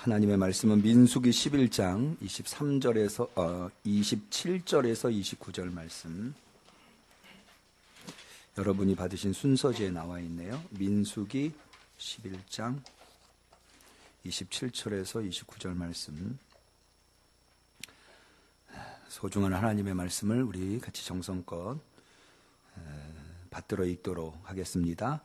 하나님의 말씀은 민수기 11장 27절에서 29절 말씀. 여러분이 받으신 순서지에 나와 있네요. 민수기 11장 27절에서 29절 말씀. 소중한 하나님의 말씀을 우리 같이 정성껏 받들어 읽도록 하겠습니다.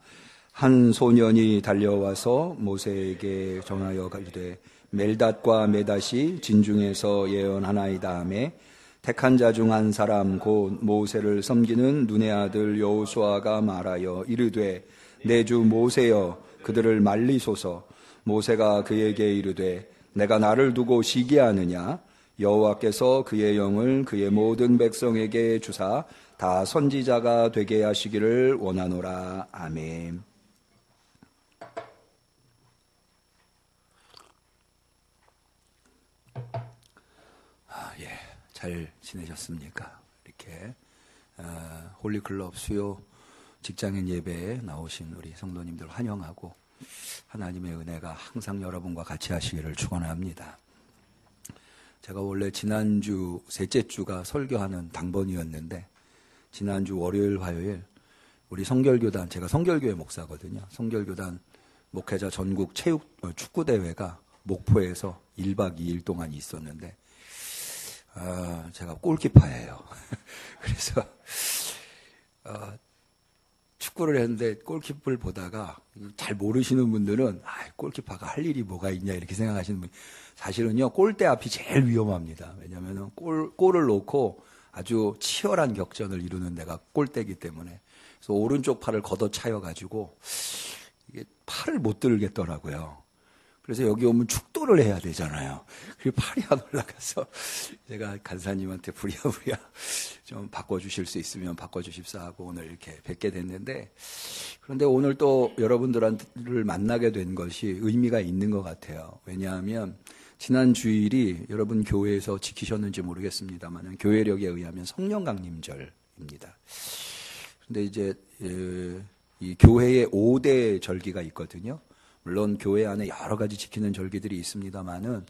한 소년이 달려와서 모세에게 전하여 가로되 멜닷과 메닷이 진중에서 예언하나이다 하매 택한 자 중 한 사람 곧 모세를 섬기는 눈의 아들 여호수아가 말하여 이르되 내 주 모세여 그들을 말리소서. 모세가 그에게 이르되 내가 나를 두고 시기하느냐. 여호와께서 그의 영을 그의 모든 백성에게 주사 다 선지자가 되게 하시기를 원하노라. 아멘. 잘 지내셨습니까? 이렇게 홀리클럽 수요 직장인 예배에 나오신 우리 성도님들 환영하고 하나님의 은혜가 항상 여러분과 같이 하시기를 축원합니다. 제가 원래 지난주 셋째 주가 설교하는 당번이었는데 지난주 월요일 화요일 우리 성결교단, 제가 성결교회 목사거든요. 성결교단 목회자 전국 축구대회가 목포에서 1박 2일 동안 있었는데 제가 골키퍼예요. 그래서 축구를 했는데 골키퍼를 보다가 잘 모르시는 분들은 골키퍼가 할 일이 뭐가 있냐 이렇게 생각하시는 분, 사실은요 골대 앞이 제일 위험합니다. 왜냐하면 골을 놓고 아주 치열한 격전을 이루는 데가 골대이기 때문에. 그래서 오른쪽 팔을 걷어차여가지고 이게 팔을 못 들겠더라고요. 그래서 여기 오면 축도를 해야 되잖아요. 그리고 팔이 안 올라가서 제가 간사님한테 부랴부랴 좀 바꿔주실 수 있으면 바꿔주십사 하고 오늘 이렇게 뵙게 됐는데, 그런데 오늘 또 여러분들을 만나게 된 것이 의미가 있는 것 같아요. 왜냐하면 지난 주일이 여러분 교회에서 지키셨는지 모르겠습니다만 교회력에 의하면 성령 강림절입니다. 그런데 이제 이 교회의 5대 절기가 있거든요. 물론 교회 안에 여러 가지 지키는 절기들이 있습니다만은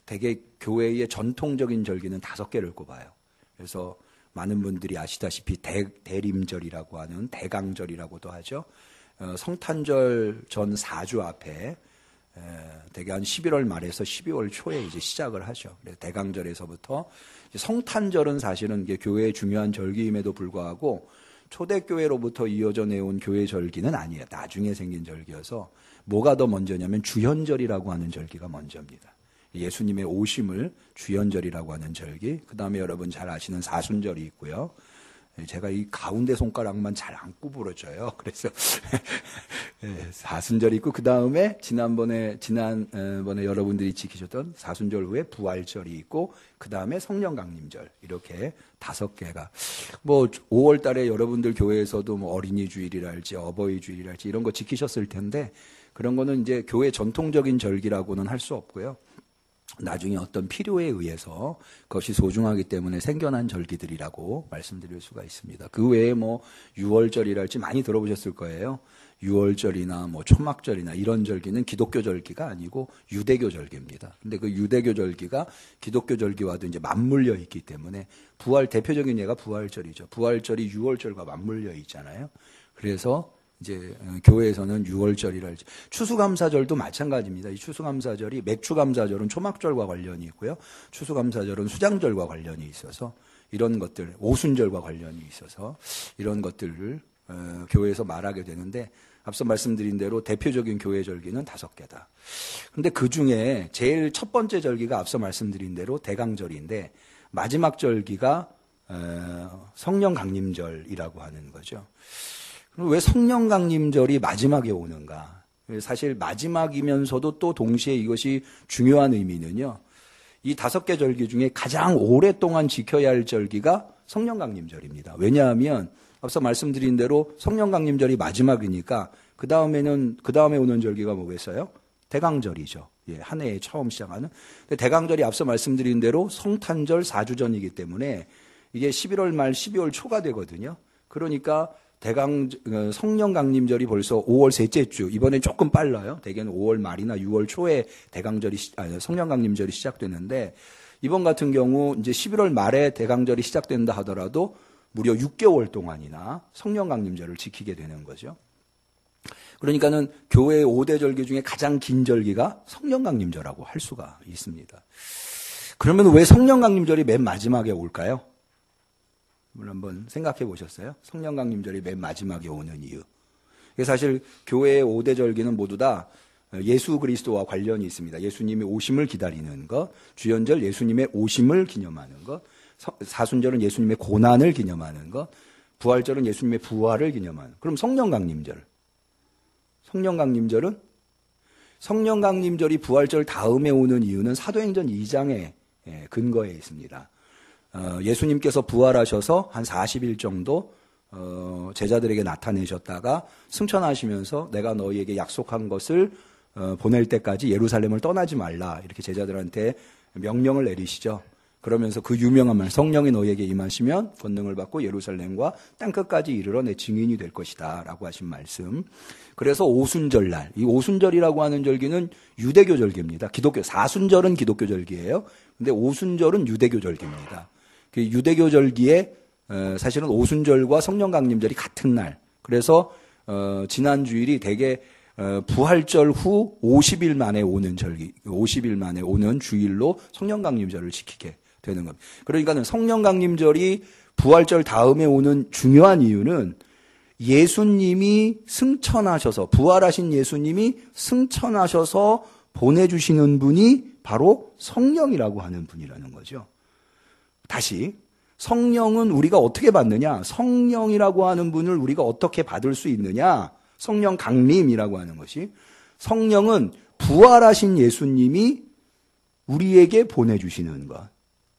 대개 교회의 전통적인 절기는 5개를 꼽아요. 그래서 많은 분들이 아시다시피 대림절이라고 하는 대강절이라고도 하죠. 성탄절 전 4주 앞에 대개 한 11월 말에서 12월 초에 이제 시작을 하죠. 그래서 대강절에서부터 성탄절은 사실은 이게 교회의 중요한 절기임에도 불구하고 초대교회로부터 이어져 내온 교회 절기는 아니에요. 나중에 생긴 절기여서 뭐가 더 먼저냐면 주현절이라고 하는 절기가 먼저입니다. 예수님의 오심을 주현절이라고 하는 절기, 그 다음에 여러분 잘 아시는 사순절이 있고요. 제가 이 가운데 손가락만 잘 안 구부러져요. 그래서 사순절이 있고, 그 다음에 지난번에 여러분들이 지키셨던 사순절 후에 부활절이 있고, 그 다음에 성령 강림절, 이렇게 5개가. 뭐 5월 달에 여러분들 교회에서도 뭐 어린이 주일이랄지 어버이 주일이랄지 이런 거 지키셨을 텐데, 그런 거는 이제 교회 전통적인 절기라고는 할 수 없고요. 나중에 어떤 필요에 의해서 그것이 소중하기 때문에 생겨난 절기들이라고 말씀드릴 수가 있습니다. 그 외에 뭐 유월절이랄지 많이 들어보셨을 거예요. 유월절이나 뭐 초막절이나 이런 절기는 기독교 절기가 아니고 유대교 절기입니다. 근데 그 유대교 절기가 기독교 절기와도 이제 맞물려 있기 때문에 대표적인 예가 부활절이죠. 부활절이 유월절과 맞물려 있잖아요. 그래서 이제 교회에서는 유월절이랄지, 추수감사절도 마찬가지입니다. 이 추수감사절이, 맥추감사절은 초막절과 관련이 있고요. 추수감사절은 수장절과 관련이 있어서 이런 것들, 오순절과 관련이 있어서 이런 것들을 교회에서 말하게 되는데, 앞서 말씀드린 대로 대표적인 교회 절기는 5개다. 그런데 그 중에 제일 첫 번째 절기가 앞서 말씀드린 대로 대강절인데, 마지막 절기가 성령 강림절이라고 하는 거죠. 왜 성령 강림절이 마지막에 오는가? 사실 마지막이면서도 또 동시에 이것이 중요한 의미는요, 이 5개 절기 중에 가장 오랫동안 지켜야 할 절기가 성령 강림절입니다. 왜냐하면 앞서 말씀드린 대로 성령 강림절이 마지막이니까 그 다음에 오는 절기가 뭐겠어요? 대강절이죠. 한 해에 처음 시작하는. 대강절이 앞서 말씀드린 대로 성탄절 4주 전이기 때문에 이게 11월 말 12월 초가 되거든요. 그러니까 성령 강림절이 벌써 5월 셋째 주, 이번엔 조금 빨라요. 대개는 5월 말이나 6월 초에 성령 강림절이 시작되는데, 이번 같은 경우 이제 11월 말에 대강절이 시작된다 하더라도 무려 6개월 동안이나 성령 강림절을 지키게 되는 거죠. 그러니까는 교회의 5대 절기 중에 가장 긴 절기가 성령 강림절이라고 할 수가 있습니다. 그러면 왜 성령 강림절이 맨 마지막에 올까요? 한번 생각해 보셨어요? 성령 강림절이 맨 마지막에 오는 이유. 사실 교회의 5대 절기는 모두 다 예수 그리스도와 관련이 있습니다. 예수님의 오심을 기다리는 것, 주연절 예수님의 오심을 기념하는 것, 사순절은 예수님의 고난을 기념하는 것, 부활절은 예수님의 부활을 기념하는 것. 그럼 성령 강림절. 성령 강림절이 부활절 다음에 오는 이유는 사도행전 2장의 근거에 있습니다. 예수님께서 부활하셔서 한 40일 정도 제자들에게 나타내셨다가 승천하시면서 내가 너희에게 약속한 것을 보낼 때까지 예루살렘을 떠나지 말라 이렇게 제자들한테 명령을 내리시죠. 그러면서 그 유명한 말, 성령이 너희에게 임하시면 권능을 받고 예루살렘과 땅끝까지 이르러 내 증인이 될 것이다 라고 하신 말씀. 그래서 오순절날, 이 오순절이라고 하는 절기는 유대교 절기입니다. 사순절은 기독교 절기예요. 근데 오순절은 유대교 절기입니다. 그 유대교 절기에 사실은 오순절과 성령 강림절이 같은 날. 그래서 지난 주일이 대개 부활절 후 50일 만에 오는 절기, 50일 만에 오는 주일로 성령 강림절을 지키게 되는 겁니다. 그러니까는 성령 강림절이 부활절 다음에 오는 중요한 이유는 예수님이 승천하셔서, 부활하신 예수님이 승천하셔서 보내주시는 분이 바로 성령이라고 하는 분이라는 거죠. 다시, 성령은 우리가 어떻게 받느냐? 성령이라고 하는 분을 우리가 어떻게 받을 수 있느냐? 성령 강림이라고 하는 것이, 성령은 부활하신 예수님이 우리에게 보내주시는 것.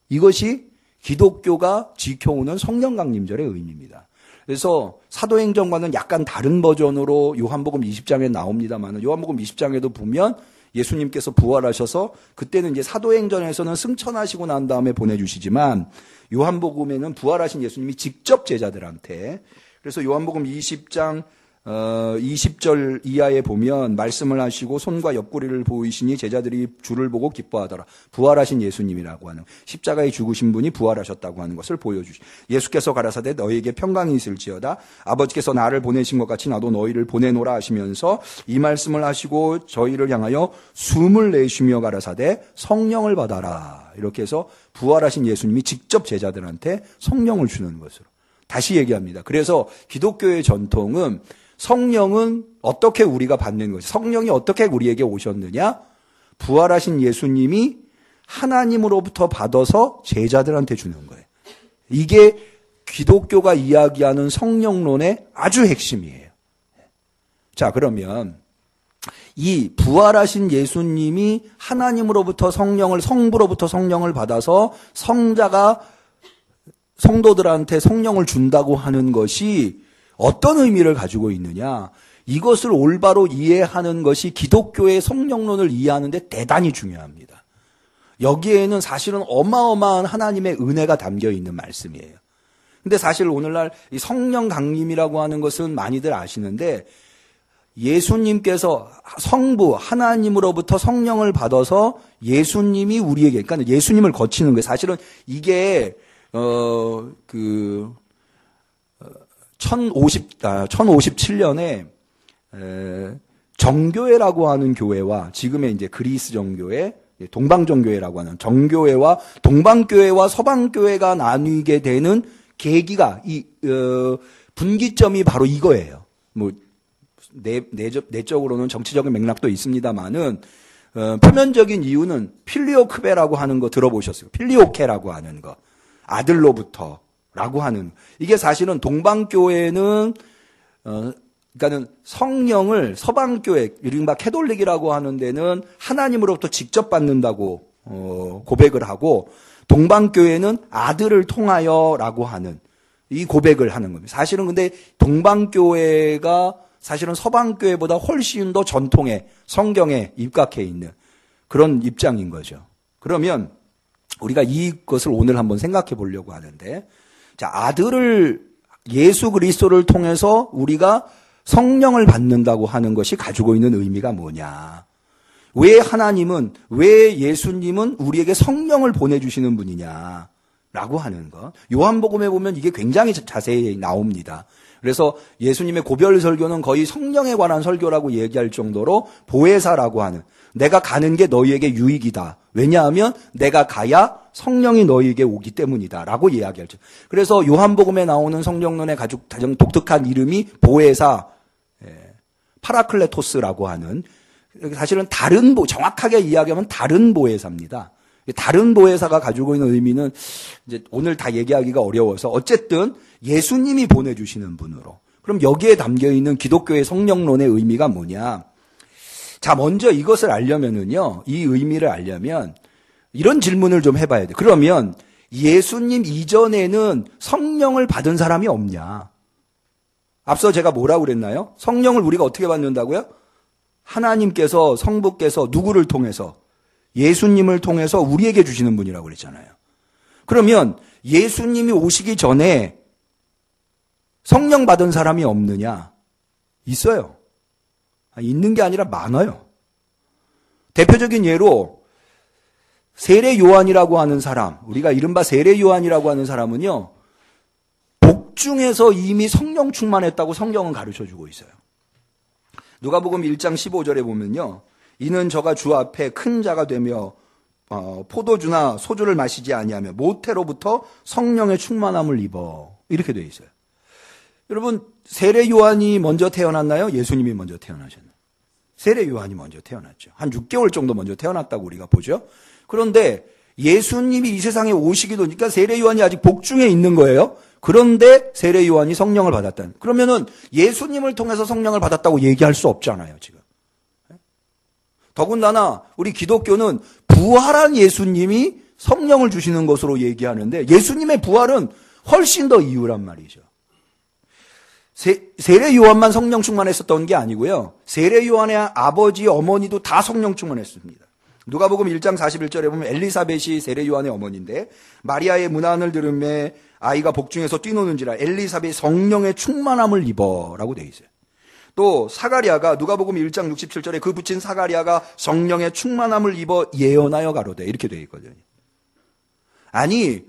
이것이 기독교가 지켜오는 성령 강림절의 의미입니다. 그래서 사도행전과는 약간 다른 버전으로 요한복음 20장에 나옵니다만, 요한복음 20장에도 보면 예수님께서 부활하셔서 그때는 이제 사도행전에서는 승천하시고 난 다음에 보내주시지만, 요한복음에는 부활하신 예수님이 직접 제자들한테, 그래서 요한복음 20장 20절 이하에 보면 말씀을 하시고 손과 옆구리를 보이시니 제자들이 주를 보고 기뻐하더라. 부활하신 예수님이라고 하는, 십자가에 죽으신 분이 부활하셨다고 하는 것을 보여주시. 예수께서 가라사대 너희에게 평강이 있을지어다. 아버지께서 나를 보내신 것 같이 나도 너희를 보내노라 하시면서 이 말씀을 하시고 저희를 향하여 숨을 내쉬며 가라사대 성령을 받아라. 이렇게 해서 부활하신 예수님이 직접 제자들한테 성령을 주는 것으로. 다시 얘기합니다. 그래서 기독교의 전통은 성령은 어떻게 우리가 받는 것이, 성령이 어떻게 우리에게 오셨느냐? 부활하신 예수님이 하나님으로부터 받아서 제자들한테 주는 거예요. 이게 기독교가 이야기하는 성령론의 아주 핵심이에요. 자, 그러면 이 부활하신 예수님이 하나님으로부터 성부로부터 성령을 받아서 성도들한테 성령을 준다고 하는 것이 어떤 의미를 가지고 있느냐? 이것을 올바로 이해하는 것이 기독교의 성령론을 이해하는 데 대단히 중요합니다. 여기에는 사실은 어마어마한 하나님의 은혜가 담겨 있는 말씀이에요. 근데 사실 오늘날 이 성령 강림이라고 하는 것은 많이들 아시는데, 예수님께서 성부 하나님으로부터 성령을 받아서 예수님이 우리에게, 그러니까 예수님을 거치는 거예요. 사실은 이게 1057년에 정교회라고 하는 교회와 지금의 이제 그리스 정교회, 동방정교회라고 하는 정교회와 동방교회와 서방교회가 나뉘게 되는 계기가, 분기점이 바로 이거예요. 뭐 내적으로는 정치적인 맥락도 있습니다만은 표면적인 이유는 필리오크베라고 하는 거 들어보셨어요? 필리오케라고 하는 거, 아들로부터라고 하는, 이게 사실은 동방교회는 그러니까는 성령을 서방교회, 이른바 캐톨릭이라고 하는 데는 하나님으로부터 직접 받는다고 고백을 하고, 동방교회는 아들을 통하여라고 하는 이 고백을 하는 겁니다. 사실은 근데 동방교회가 사실은 서방교회보다 훨씬 더 전통에, 성경에 입각해 있는 그런 입장인 거죠. 그러면 우리가 이것을 오늘 한번 생각해 보려고 하는데, 자, 아들을 예수 그리스도를 통해서 우리가 성령을 받는다고 하는 것이 가지고 있는 의미가 뭐냐. 왜 하나님은, 왜 예수님은 우리에게 성령을 보내주시는 분이냐 라고 하는 것. 요한복음에 보면 이게 굉장히 자세히 나옵니다. 그래서 예수님의 고별 설교는 거의 성령에 관한 설교라고 얘기할 정도로 보혜사라고 하는, 내가 가는 게 너희에게 유익이다. 왜냐하면 내가 가야 성령이 너희에게 오기 때문이다 라고 이야기할 때. 그래서 요한복음에 나오는 성령론의 가장 독특한 이름이 보혜사, 파라클레토스라고 하는, 사실은 정확하게 이야기하면 다른 보혜사입니다. 다른 보혜사가 가지고 있는 의미는 이제 오늘 다 얘기하기가 어려워서 어쨌든 예수님이 보내주시는 분으로. 그럼 여기에 담겨 있는 기독교의 성령론의 의미가 뭐냐? 자, 먼저 이것을 알려면은요, 이 의미를 알려면 이런 질문을 좀 해봐야 돼. 그러면 예수님 이전에는 성령을 받은 사람이 없냐? 앞서 제가 뭐라고 그랬나요? 성령을 우리가 어떻게 받는다고요? 하나님께서, 성부께서 누구를 통해서? 예수님을 통해서 우리에게 주시는 분이라고 그랬잖아요. 그러면 예수님이 오시기 전에 성령 받은 사람이 없느냐? 있어요. 있는 게 아니라 많아요. 대표적인 예로 세례 요한이라고 하는 사람, 우리가 이른바 세례 요한이라고 하는 사람은요, 복중에서 이미 성령 충만했다고 성경은 가르쳐주고 있어요. 누가복음 1장 15절에 보면요, 이는 저가 주 앞에 큰 자가 되며 포도주나 소주를 마시지 아니하며 모태로부터 성령의 충만함을 입어, 이렇게 되어 있어요. 여러분, 세례 요한이 먼저 태어났나요? 예수님이 먼저 태어나셨나요? 세례 요한이 먼저 태어났죠. 한 6개월 정도 먼저 태어났다고 우리가 보죠. 그런데 예수님이 이 세상에 오시기도, 그러니까 세례 요한이 아직 복중에 있는 거예요. 그런데 세례 요한이 성령을 받았다는. 그러면은 예수님을 통해서 성령을 받았다고 얘기할 수 없잖아요, 지금. 더군다나 우리 기독교는 부활한 예수님이 성령을 주시는 것으로 얘기하는데 예수님의 부활은 훨씬 더 이유란 말이죠. 세례 요한만 성령 충만했었던 게 아니고요. 세례 요한의 아버지, 어머니도 다 성령 충만했습니다. 누가복음 1장 41절에 보면 엘리사벳이 세례 요한의 어머니인데 마리아의 문안을 들음에 아이가 복중에서 뛰노는지라 엘리사벳이 성령의 충만함을 입어라고 되어 있어요. 또 사가랴가 누가복음 1장 67절에 그 붙인 사가랴가 성령의 충만함을 입어 예언하여 가로되 이렇게 되어 있거든요. 아니,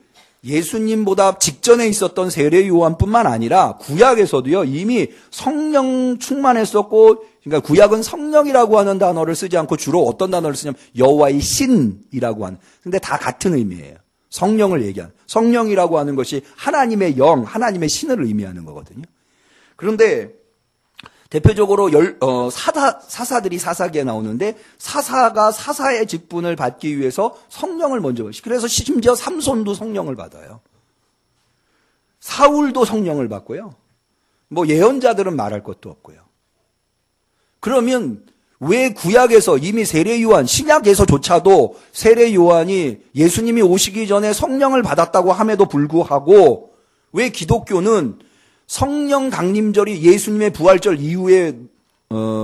예수님보다 직전에 있었던 세례 요한뿐만 아니라 구약에서도요, 이미 성령 충만했었고, 그러니까 구약은 성령이라고 하는 단어를 쓰지 않고 주로 어떤 단어를 쓰냐면 여호와의 신이라고 하는, 근데 다 같은 의미예요. 성령을 얘기하는, 성령이라고 하는 것이 하나님의 영, 하나님의 신을 의미하는 거거든요. 그런데 대표적으로 사사들이 사사기에 나오는데 사사가 사사의 직분을 받기 위해서 성령을 먼저, 그래서 심지어 삼손도 성령을 받아요. 사울도 성령을 받고요. 뭐 예언자들은 말할 것도 없고요. 그러면 왜 구약에서 이미 세례 요한, 신약에서조차도 세례 요한이 예수님이 오시기 전에 성령을 받았다고 함에도 불구하고 왜 기독교는 성령 강림절이 예수님의 부활절 이후에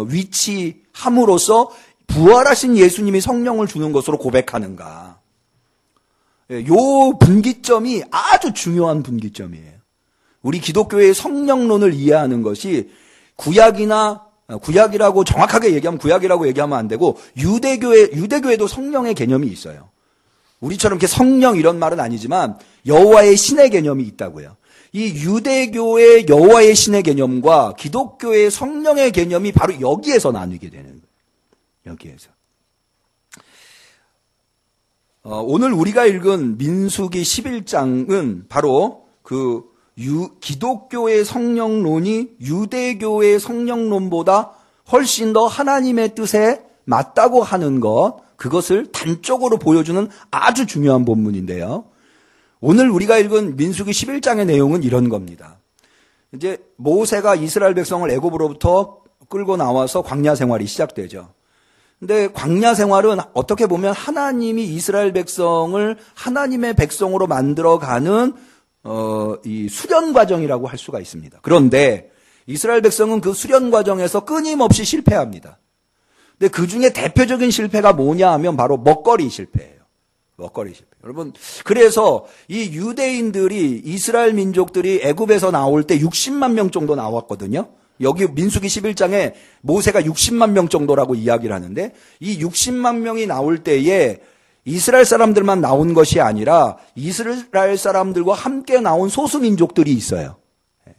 위치함으로써 부활하신 예수님이 성령을 주는 것으로 고백하는가? 요 분기점이 아주 중요한 분기점이에요. 우리 기독교의 성령론을 이해하는 것이 구약이라고 정확하게 얘기하면 구약이라고 얘기하면 안 되고 유대교에도 성령의 개념이 있어요. 우리처럼 이렇게 성령 이런 말은 아니지만 여호와의 신의 개념이 있다고요. 이 유대교의 여호와의 신의 개념과 기독교의 성령의 개념이 바로 여기에서 나뉘게 되는 거예요. 여기에서. 오늘 우리가 읽은 민수기 11장은 바로 기독교의 성령론이 유대교의 성령론보다 훨씬 더 하나님의 뜻에 맞다고 하는 것, 그것을 단적으로 보여주는 아주 중요한 본문인데요. 오늘 우리가 읽은 민수기 11장의 내용은 이런 겁니다. 이제 모세가 이스라엘 백성을 애굽으로부터 끌고 나와서 광야 생활이 시작되죠. 근데 광야 생활은 어떻게 보면 하나님이 이스라엘 백성을 하나님의 백성으로 만들어가는 이 수련 과정이라고 할 수가 있습니다. 그런데 이스라엘 백성은 그 수련 과정에서 끊임없이 실패합니다. 근데 그 중에 대표적인 실패가 뭐냐 하면 바로 먹거리 실패예요. 먹거리 실패. 여러분, 그래서 이 유대인들이, 이스라엘 민족들이 애굽에서 나올 때 60만 명 정도 나왔거든요. 여기 민수기 11장에 모세가 60만 명 정도라고 이야기를 하는데, 이 60만 명이 나올 때에 이스라엘 사람들만 나온 것이 아니라 이스라엘 사람들과 함께 나온 소수민족들이 있어요.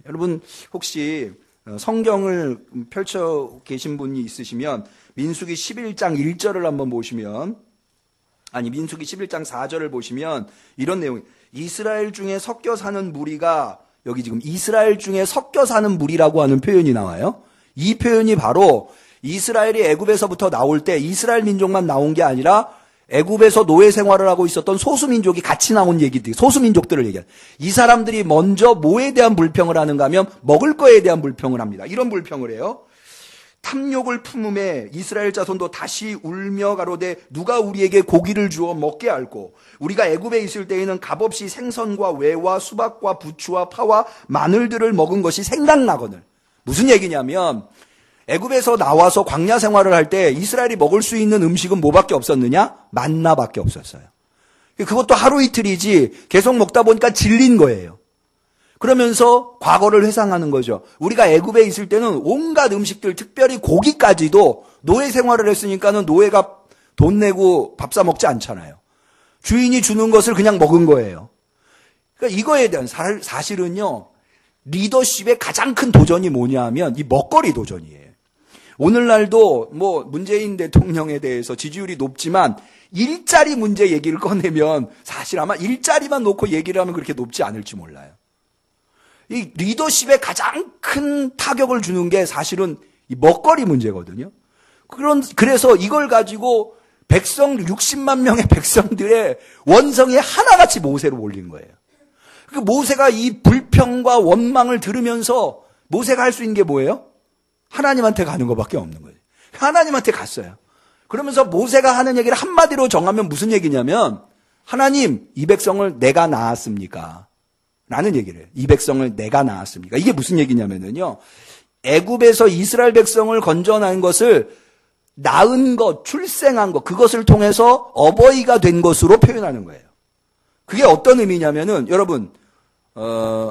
여러분, 혹시 성경을 펼쳐 계신 분이 있으시면 민수기 11장 1절을 한번 보시면, 민수기 11장 4절을 보시면 이런 내용이, 이스라엘 중에 섞여 사는 무리가, 여기 지금 이스라엘 중에 섞여 사는 무리라고 하는 표현이 나와요. 이 표현이 바로 이스라엘이 애굽에서부터 나올 때 이스라엘 민족만 나온 게 아니라 애굽에서 노예 생활을 하고 있었던 소수민족이 같이 나온 얘기들, 소수민족들을 얘기해요. 이 사람들이 먼저 뭐에 대한 불평을 하는가 하면 먹을 거에 대한 불평을 합니다. 이런 불평을 해요. 탐욕을 품음에 이스라엘 자손도 다시 울며 가로되 누가 우리에게 고기를 주어 먹게 할꼬. 우리가 애굽에 있을 때에는 값없이 생선과 외와 수박과 부추와 파와 마늘들을 먹은 것이 생각나거늘. 무슨 얘기냐면 애굽에서 나와서 광야 생활을 할 때 이스라엘이 먹을 수 있는 음식은 뭐밖에 없었느냐? 만나밖에 없었어요. 그것도 하루 이틀이지 계속 먹다 보니까 질린 거예요. 그러면서 과거를 회상하는 거죠. 우리가 애굽에 있을 때는 온갖 음식들, 특별히 고기까지도 노예 생활을 했으니까는 노예가 돈 내고 밥 사 먹지 않잖아요. 주인이 주는 것을 그냥 먹은 거예요. 그러니까 이거에 대한 사실은요, 리더십의 가장 큰 도전이 뭐냐 하면 이 먹거리 도전이에요. 오늘날도 문재인 대통령에 대해서 지지율이 높지만 일자리 문제 얘기를 꺼내면 사실 아마 일자리만 놓고 얘기를 하면 그렇게 높지 않을지 몰라요. 이 리더십에 가장 큰 타격을 주는 게 사실은 이 먹거리 문제거든요. 그래서 이걸 가지고 60만 명의 백성들의 원성이 하나같이 모세로 몰린 거예요. 그 모세가 이 불평과 원망을 들으면서 모세가 할 수 있는 게 뭐예요? 하나님한테 가는 것밖에 없는 거예요. 하나님한테 갔어요. 그러면서 모세가 하는 얘기를 한마디로 정하면 무슨 얘기냐면, 하나님, 이 백성을 내가 낳았습니까? 라는 얘기를 해요. 이 백성을 내가 낳았습니까? 이게 무슨 얘기냐면요, 애굽에서 이스라엘 백성을 건져낸 것을 낳은 것, 출생한 것, 그것을 통해서 어버이가 된 것으로 표현하는 거예요. 그게 어떤 의미냐면은, 여러분,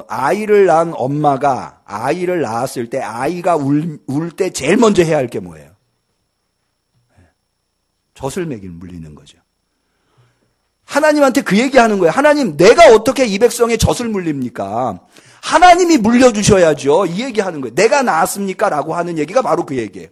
아이를 낳은 엄마가 아이를 낳았을 때 아이가 울 때 제일 먼저 해야 할 게 뭐예요? 젖을 물리는 거죠. 하나님한테 그 얘기하는 거예요. 하나님, 내가 어떻게 이 백성의 젖을 물립니까? 하나님이 물려주셔야죠. 이 얘기하는 거예요. 내가 낳았습니까? 라고 하는 얘기가 바로 그 얘기예요.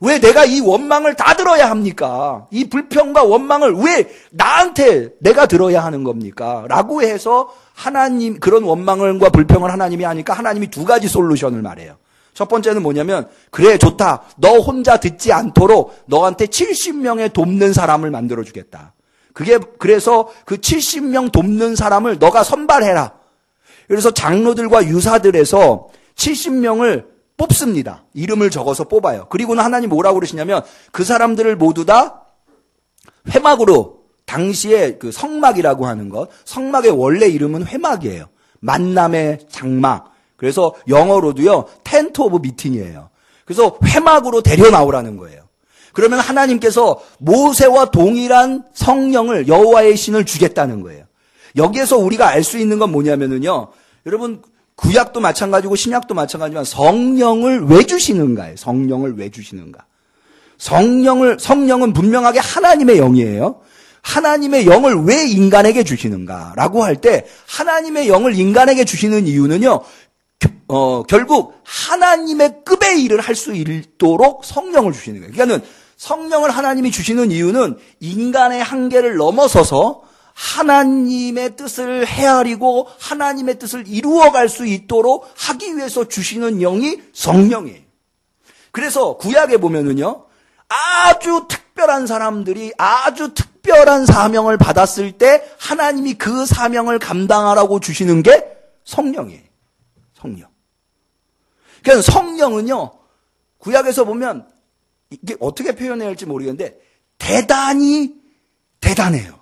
왜 내가 이 원망을 다 들어야 합니까? 이 불평과 원망을 왜 나한테 내가 들어야 하는 겁니까? 라고 해서 하나님, 그런 원망과 불평을 하나님이 하니까 하나님이 두 가지 솔루션을 말해요. 첫 번째는 뭐냐면, 그래, 좋다. 너 혼자 듣지 않도록 너한테 70명의 돕는 사람을 만들어주겠다. 그래서 그 70명 돕는 사람을 너가 선발해라. 그래서 장로들과 유사들에서 70명을 뽑습니다. 이름을 적어서 뽑아요. 그리고는 하나님 뭐라고 그러시냐면, 그 사람들을 모두 다 회막으로, 당시에 그 성막이라고 하는 것, 성막의 원래 이름은 회막이에요. 만남의 장막. 그래서 영어로도요, 텐트 오브 미팅이에요. 그래서 회막으로 데려 나오라는 거예요. 그러면 하나님께서 모세와 동일한 성령을, 여호와의 신을 주겠다는 거예요. 여기에서 우리가 알 수 있는 건 뭐냐면요, 여러분, 구약도 마찬가지고 신약도 마찬가지지만 성령을 왜 주시는가예요. 성령을 왜 주시는가. 성령은 분명하게 하나님의 영이에요. 하나님의 영을 왜 인간에게 주시는가라고 할 때, 하나님의 영을 인간에게 주시는 이유는요, 결국 하나님의 급의 일을 할 수 있도록 성령을 주시는 거예요. 그러니까는 성령을 하나님이 주시는 이유는 인간의 한계를 넘어서서 하나님의 뜻을 헤아리고 하나님의 뜻을 이루어갈 수 있도록 하기 위해서 주시는 영이 성령이에요. 그래서 구약에 보면은요, 아주 특별한 사람들이 아주 특별한 사명을 받았을 때 하나님이 그 사명을 감당하라고 주시는 게 성령이에요. 성령. 그러니까 성령은요, 구약에서 보면 이게 어떻게 표현해야 할지 모르겠는데 대단히 대단해요.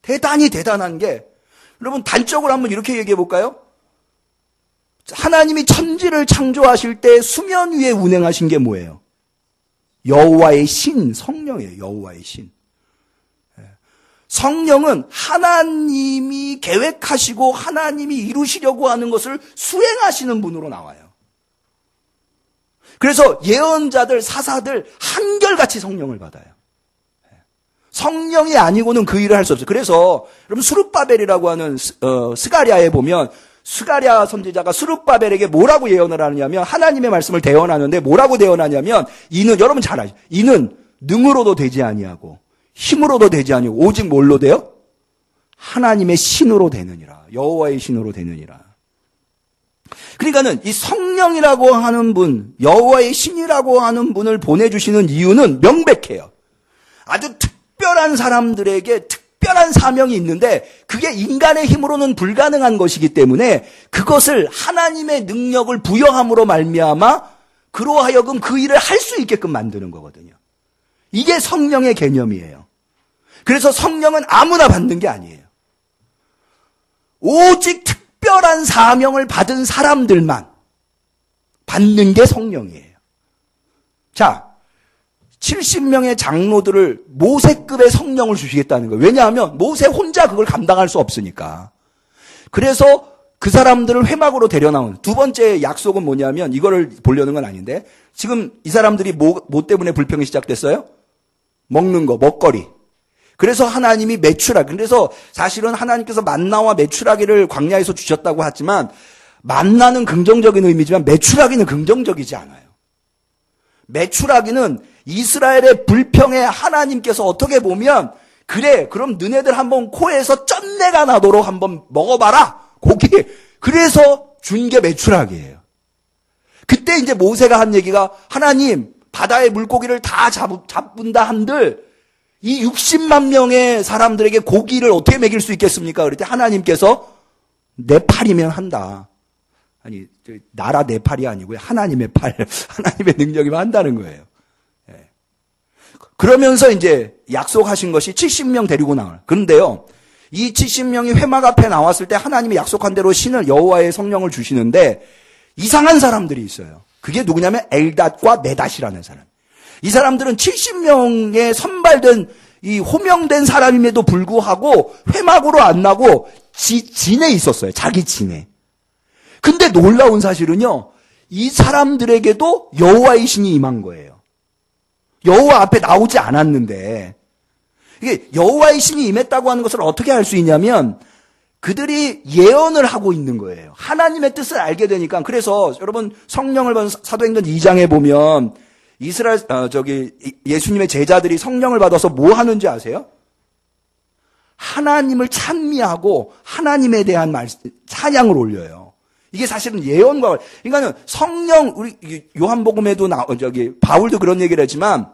대단히 대단한 게, 여러분 단적으로 한번 이렇게 얘기해 볼까요? 하나님이 천지를 창조하실 때 수면 위에 운행하신 게 뭐예요? 여호와의 신, 성령이에요. 여호와의 신. 성령은 하나님이 계획하시고 하나님이 이루시려고 하는 것을 수행하시는 분으로 나와요. 그래서 예언자들, 사사들 한결같이 성령을 받아요. 성령이 아니고는 그 일을 할 수 없어요. 그래서 여러분 스룹바벨이라고 하는 스가랴에 보면 스가랴 선지자가 스룹바벨에게 뭐라고 예언을 하느냐면 하나님의 말씀을 대언하는데 뭐라고 대언하냐면 이는 여러분 잘 아시죠? 이는 능으로도 되지 아니하고 힘으로도 되지 아니하고 오직 뭘로 돼요? 하나님의 신으로 되느니라. 여호와의 신으로 되느니라. 그러니까는 이 성령이라고 하는 분, 여호와의 신이라고 하는 분을 보내주시는 이유는 명백해요. 아주 특별한 사람들에게 특별한 사명이 있는데 그게 인간의 힘으로는 불가능한 것이기 때문에 그것을 하나님의 능력을 부여함으로 말미암아 그로 하여금 그 일을 할 수 있게끔 만드는 거거든요. 이게 성령의 개념이에요. 그래서 성령은 아무나 받는 게 아니에요. 오직 특별한 사명을 받은 사람들만 받는 게 성령이에요. 자, 70명의 장로들을 모세급의 성령을 주시겠다는 거예요. 왜냐하면 모세 혼자 그걸 감당할 수 없으니까. 그래서 그 사람들을 회막으로 데려나온 두 번째 약속은 뭐냐면 이거를 보려는 건 아닌데 지금 이 사람들이 뭐 때문에 불평이 시작됐어요? 먹는 거, 먹거리. 그래서 하나님이 메추라기. 그래서 사실은 하나님께서 만나와 메추라기를 광야에서 주셨다고 하지만 만나는 긍정적인 의미지만 메추라기는 긍정적이지 않아요. 메추라기는 이스라엘의 불평에 하나님께서 어떻게 보면 그래 그럼 너네들 한번 코에서 쩐내가 나도록 한번 먹어봐라 고기. 그래서 준 게 메추라기예요. 그때 이제 모세가 한 얘기가 하나님 바다의 물고기를 다 잡은다 한들 이 60만 명의 사람들에게 고기를 어떻게 먹일 수 있겠습니까? 그랬더니 하나님께서 내 팔이면 한다. 아니 나라 내 팔이 아니고요. 하나님의 팔, 하나님의 능력이면 한다는 거예요. 예. 그러면서 이제 약속하신 것이 70명 데리고 나와요. 그런데요. 이 70명이 회막 앞에 나왔을 때 하나님이 약속한 대로 신을 여호와의 성령을 주시는데 이상한 사람들이 있어요. 그게 누구냐면 엘닷과 메닷이라는 사람. 이 사람들은 70명의 선발된 이 호명된 사람임에도 불구하고 회막으로 안 나고 진에 있었어요. 자기 진에. 근데 놀라운 사실은요. 이 사람들에게도 여호와의 신이 임한 거예요. 여호와 앞에 나오지 않았는데 이게 여호와의 신이 임했다고 하는 것을 어떻게 알 수 있냐면 그들이 예언을 하고 있는 거예요. 하나님의 뜻을 알게 되니까. 그래서 여러분 성령을 받은 사도행전 2장에 보면 이스라엘 예수님의 제자들이 성령을 받아서 뭐 하는지 아세요? 하나님을 찬미하고 하나님에 대한 찬양을 올려요. 이게 사실은 예언과 그러니까는 성령 우리 요한복음에도 바울도 그런 얘기를 했지만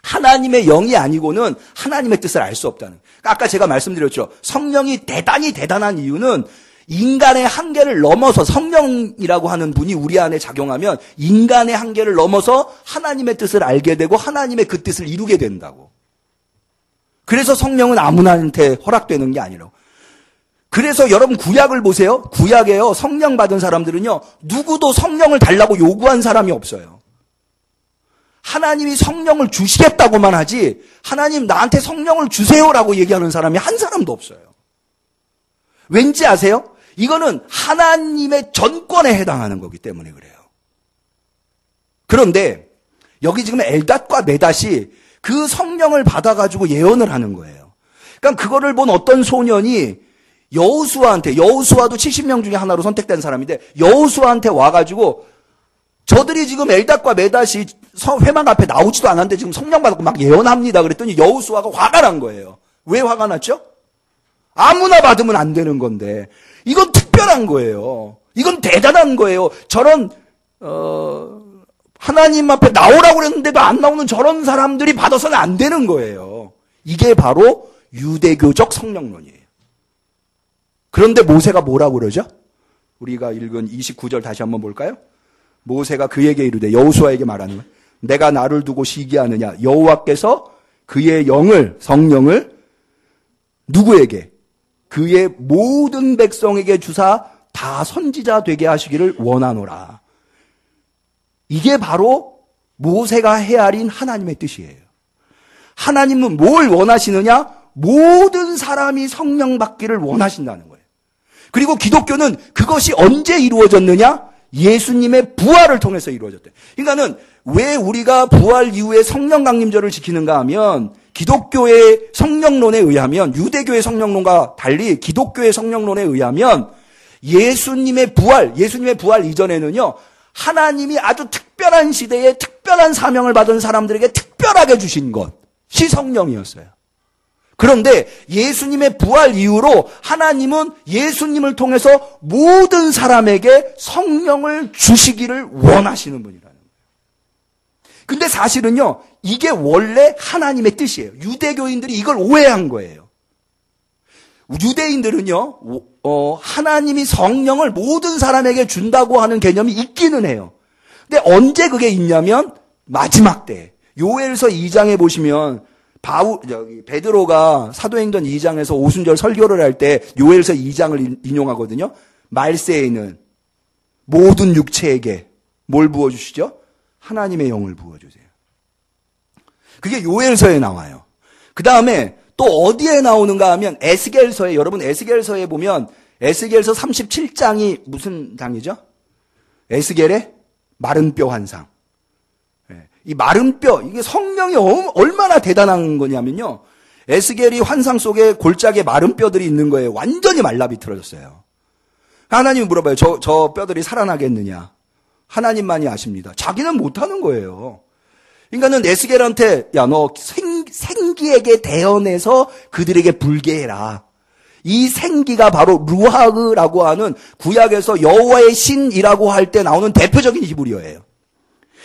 하나님의 영이 아니고는 하나님의 뜻을 알 수 없다는. 그러니까 아까 제가 말씀드렸죠. 성령이 대단히 대단한 이유는 인간의 한계를 넘어서 성령이라고 하는 분이 우리 안에 작용하면 인간의 한계를 넘어서 하나님의 뜻을 알게 되고 하나님의 그 뜻을 이루게 된다고. 그래서 성령은 아무나한테 허락되는 게 아니라고. 그래서 여러분 구약을 보세요. 구약에요. 성령 받은 사람들은요. 누구도 성령을 달라고 요구한 사람이 없어요. 하나님이 성령을 주시겠다고만 하지 하나님 나한테 성령을 주세요라고 얘기하는 사람이 한 사람도 없어요. 왠지 아세요? 이거는 하나님의 전권에 해당하는 거기 때문에 그래요. 그런데 여기 지금 엘닷과 메닷이 그 성령을 받아가지고 예언을 하는 거예요. 그러니까 그거를 본 어떤 소년이 여호수아도 70명 중에 하나로 선택된 사람인데 여호수아한테 와가지고 저들이 지금 엘닷과 메닷이 회막 앞에 나오지도 않았는데 지금 성령 받고 막 예언합니다. 그랬더니 여호수아가 화가 난 거예요. 왜 화가 났죠? 아무나 받으면 안 되는 건데 이건 특별한 거예요. 이건 대단한 거예요. 저런 하나님 앞에 나오라고 그랬는데도 안 나오는 저런 사람들이 받아서는 안 되는 거예요. 이게 바로 유대교적 성령론이에요. 그런데 모세가 뭐라고 그러죠? 우리가 읽은 29절 다시 한번 볼까요? 모세가 그에게 이르되 여호수아에게 말하는 거예요. 내가 나를 두고 시기하느냐? 여호와께서 그의 성령을 누구에게? 그의 모든 백성에게 주사 다 선지자 되게 하시기를 원하노라. 이게 바로 모세가 헤아린 하나님의 뜻이에요. 하나님은 뭘 원하시느냐? 모든 사람이 성령 받기를 원하신다는 거예요. 그리고 기독교는 그것이 언제 이루어졌느냐? 예수님의 부활을 통해서 이루어졌대요. 그러니까는 왜 우리가 부활 이후에 성령 강림절을 지키는가 하면 기독교의 성령론에 의하면 유대교의 성령론과 달리 기독교의 성령론에 의하면 예수님의 부활 이전에는요. 하나님이 아주 특별한 시대에 특별한 사명을 받은 사람들에게 특별하게 주신 것이 성령이었어요. 그런데 예수님의 부활 이후로 하나님은 예수님을 통해서 모든 사람에게 성령을 주시기를 원하시는 분이라는 거예요. 근데 사실은요, 이게 원래 하나님의 뜻이에요. 유대교인들이 이걸 오해한 거예요. 유대인들은요, 하나님이 성령을 모든 사람에게 준다고 하는 개념이 있기는 해요. 근데 언제 그게 있냐면 마지막 때. 요엘서 2장에 보시면 베드로가 사도행전 2장에서 오순절 설교를 할 때 요엘서 2장을 인용하거든요. 말세에는 모든 육체에게 뭘 부어주시죠? 하나님의 영을 부어주세요. 그게 요엘서에 나와요. 그 다음에 또 어디에 나오는가 하면 에스겔서에, 여러분 에스겔서에 보면 에스겔서 37장이 무슨 장이죠? 에스겔의 마른 뼈 환상. 이 마른 뼈, 이게 성령이 얼마나 대단한 거냐면요. 에스겔이 환상 속에 골짜기에 마른 뼈들이 있는 거예요. 완전히 말라비틀어졌어요. 하나님이 물어봐요. 저 뼈들이 살아나겠느냐? 하나님만이 아십니다. 자기는 못하는 거예요. 그러니까는 에스겔한테 야, 너 생기에게 대언해서 그들에게 불게 해라. 이 생기가 바로 루하흐라고 하는 구약에서 여호와의 신이라고 할 때 나오는 대표적인 히브리어예요.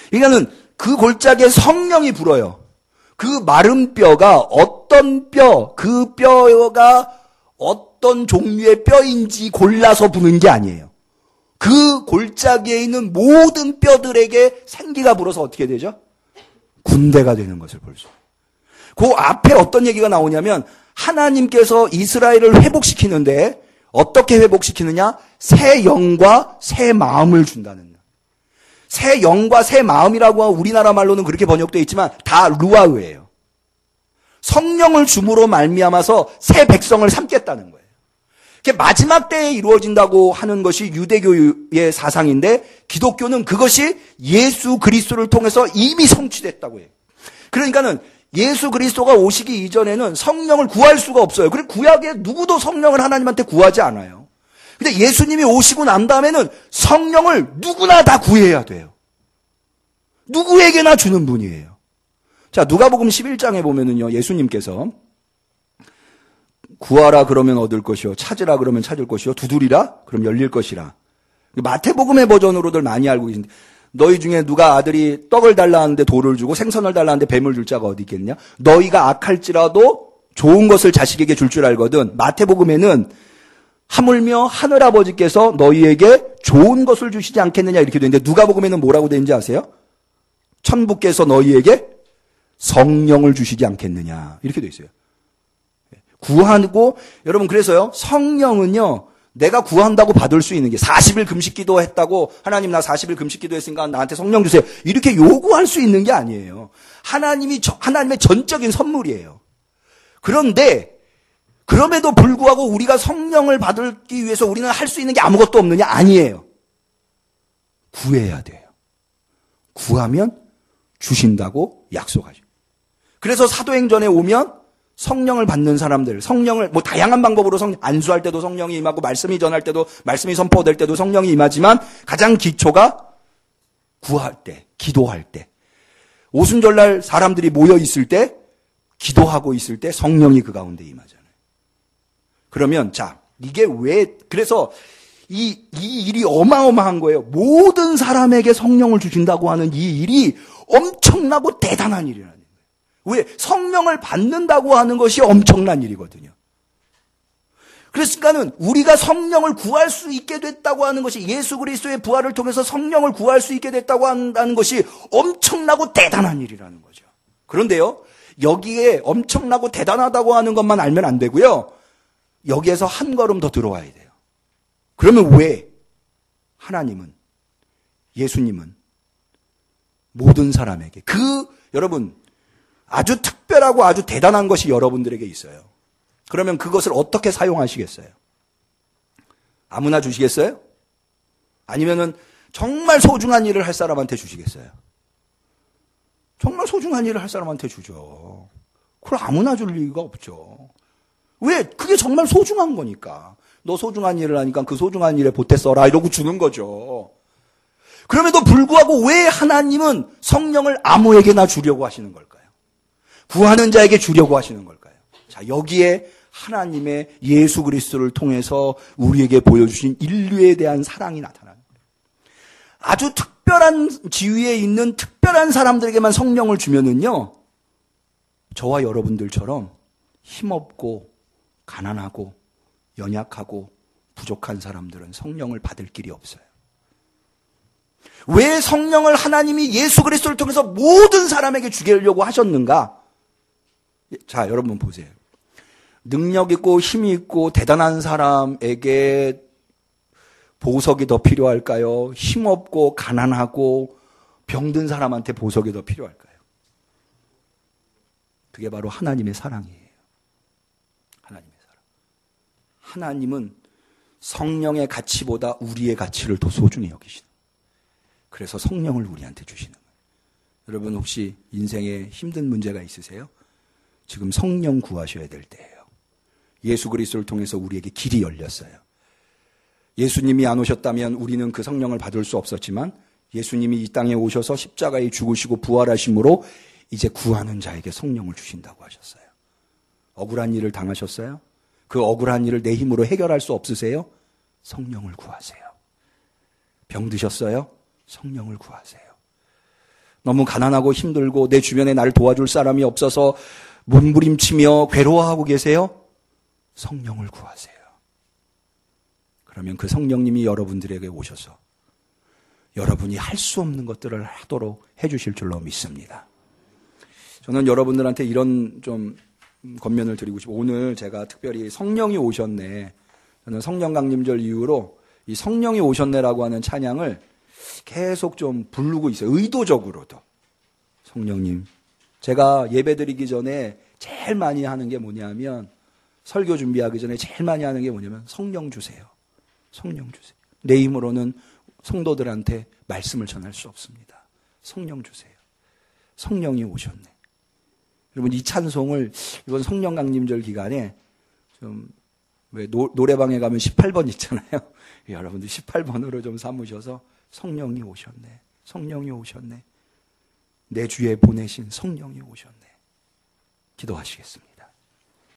그러니까는 그 골짜기에 성령이 불어요. 그 마른 뼈가 어떤 뼈, 그 뼈가 어떤 종류의 뼈인지 골라서 부는 게 아니에요. 그 골짜기에 있는 모든 뼈들에게 생기가 불어서 어떻게 되죠? 군대가 되는 것을 볼 수. 그 앞에 어떤 얘기가 나오냐면 하나님께서 이스라엘을 회복시키는데 어떻게 회복시키느냐? 새 영과 새 마음을 준다는. 새 영과 새 마음이라고 하고 우리나라 말로는 그렇게 번역되어 있지만 다 루아흐예요. 성령을 줌으로 말미암아서 새 백성을 삼겠다는 거예요. 마지막 때에 이루어진다고 하는 것이 유대교의 사상인데 기독교는 그것이 예수 그리스도를 통해서 이미 성취됐다고 해요. 그러니까는 예수 그리스도가 오시기 이전에는 성령을 구할 수가 없어요. 그리고 구약에 누구도 성령을 하나님한테 구하지 않아요. 근데 예수님이 오시고 난 다음에는 성령을 누구나 다 구해야 돼요. 누구에게나 주는 분이에요. 자, 누가복음 11장에 보면은요, 예수님께서 구하라 그러면 얻을 것이요, 찾으라 그러면 찾을 것이요, 두드리라 그럼 열릴 것이라. 마태복음의 버전으로들 많이 알고 계신데 너희 중에 누가 아들이 떡을 달라 하는데 돌을 주고 생선을 달라 하는데 뱀을 줄 자가 어디 있겠느냐? 너희가 악할지라도 좋은 것을 자식에게 줄 줄 알거든. 마태복음에는 하물며 하늘아버지께서 너희에게 좋은 것을 주시지 않겠느냐 이렇게 되는데 누가복음에는 뭐라고 되는지 아세요? 천부께서 너희에게 성령을 주시지 않겠느냐 이렇게 돼 있어요. 구하고 여러분 그래서요 성령은요 내가 구한다고 받을 수 있는 게 40일 금식기도 했다고 하나님 나 40일 금식기도 했으니까 나한테 성령 주세요 이렇게 요구할 수 있는 게 아니에요. 하나님의 전적인 선물이에요. 그런데 그럼에도 불구하고 우리가 성령을 받기 위해서 우리는 할 수 있는 게 아무것도 없느냐? 아니에요. 구해야 돼요. 구하면 주신다고 약속하죠. 그래서 사도행전에 오면 성령을 받는 사람들, 성령을 다양한 방법으로 안수할 때도 성령이 임하고 말씀이 전할 때도 말씀이 선포될 때도 성령이 임하지만 가장 기초가 구할 때, 기도할 때. 오순절날 사람들이 모여 있을 때 기도하고 있을 때 성령이 그 가운데 임하잖아요. 그러면 자, 이게 왜 그래서 이 일이 어마어마한 거예요. 모든 사람에게 성령을 주신다고 하는 이 일이 엄청나고 대단한 일이라는 거예요. 왜? 성령을 받는다고 하는 것이 엄청난 일이거든요. 그러니까는 우리가 성령을 구할 수 있게 됐다고 하는 것이 예수 그리스도의 부활을 통해서 성령을 구할 수 있게 됐다고 한다는 것이 엄청나고 대단한 일이라는 거죠. 그런데요, 여기에 엄청나고 대단하다고 하는 것만 알면 안 되고요. 여기에서 한 걸음 더 들어와야 돼요. 그러면 왜 하나님은, 예수님은 모든 사람에게 여러분 아주 특별하고 아주 대단한 것이 여러분들에게 있어요. 그러면 그것을 어떻게 사용하시겠어요? 아무나 주시겠어요? 아니면은 정말 소중한 일을 할 사람한테 주시겠어요? 정말 소중한 일을 할 사람한테 주죠. 그걸 아무나 줄 리가 없죠. 왜? 그게 정말 소중한 거니까. 너 소중한 일을 하니까 그 소중한 일에 보태 써라 이러고 주는 거죠. 그럼에도 불구하고 왜 하나님은 성령을 아무에게나 주려고 하시는 걸까요? 구하는 자에게 주려고 하시는 걸까요? 자, 여기에 하나님의 예수 그리스도를 통해서 우리에게 보여주신 인류에 대한 사랑이 나타나는 거예요. 아주 특별한 지위에 있는 특별한 사람들에게만 성령을 주면은요, 저와 여러분들처럼 힘없고 가난하고 연약하고 부족한 사람들은 성령을 받을 길이 없어요. 왜 성령을 하나님이 예수 그리스도를 통해서 모든 사람에게 주려고 하셨는가? 자, 여러분 보세요. 능력 있고 힘이 있고 대단한 사람에게 보석이 더 필요할까요? 힘없고 가난하고 병든 사람한테 보석이 더 필요할까요? 그게 바로 하나님의 사랑이에요. 하나님의 사랑. 하나님은 성령의 가치보다 우리의 가치를 더 소중히 여기시는 거예요. 그래서 성령을 우리한테 주시는 거예요. 여러분 혹시 인생에 힘든 문제가 있으세요? 지금 성령 구하셔야 될 때예요. 예수 그리스도를 통해서 우리에게 길이 열렸어요. 예수님이 안 오셨다면 우리는 그 성령을 받을 수 없었지만 예수님이 이 땅에 오셔서 십자가에 죽으시고 부활하심으로 이제 구하는 자에게 성령을 주신다고 하셨어요. 억울한 일을 당하셨어요? 그 억울한 일을 내 힘으로 해결할 수 없으세요? 성령을 구하세요. 병드셨어요? 성령을 구하세요. 너무 가난하고 힘들고 내 주변에 나를 도와줄 사람이 없어서 몸부림치며 괴로워하고 계세요? 성령을 구하세요. 그러면 그 성령님이 여러분들에게 오셔서 여러분이 할 수 없는 것들을 하도록 해주실 줄로 믿습니다. 저는 여러분들한테 이런 좀 권면을 드리고 싶어요. 오늘 제가 특별히 성령이 오셨네. 저는 성령 강림절 이후로 이 성령이 오셨네라고 하는 찬양을 계속 좀 부르고 있어요. 의도적으로도. 성령님. 제가 예배 드리기 전에 제일 많이 하는 게 뭐냐면 설교 준비하기 전에 제일 많이 하는 게 뭐냐면 성령 주세요. 성령 주세요. 내 힘으로는 성도들한테 말씀을 전할 수 없습니다. 성령 주세요. 성령이 오셨네. 여러분 이 찬송을 이번 성령 강림절 기간에 좀 왜 노래방에 가면 18번 있잖아요. 여러분들 18번으로 좀 삼으셔서 성령이 오셨네. 성령이 오셨네. 내 주에 보내신 성령이 오셨네. 기도하시겠습니다.